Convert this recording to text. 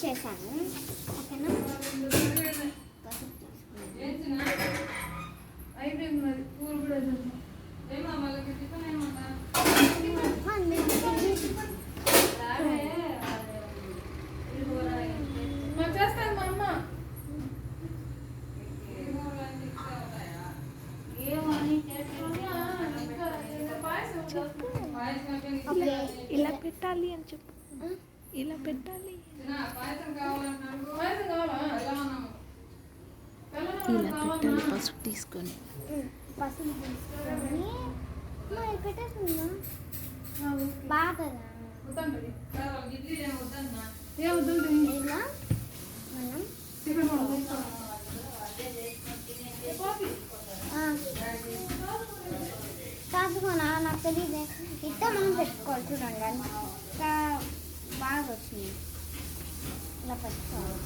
చేశాను. ఓకేనా? ఇలా పెట్టాలి అని చెప్పు. ఇలా పెట్టాలి, ఇలా పెట్టాలి. పసుపు తీసుకొని పెట్టేస్తున్నా బాగా కాదుకోనా నాకు తెలియదు. ఇట్లా మనం పెట్టుకోవాలి. చూడండి ఇంకా బాగా వచ్చింది. ఇలా పెట్టుకోవాలి.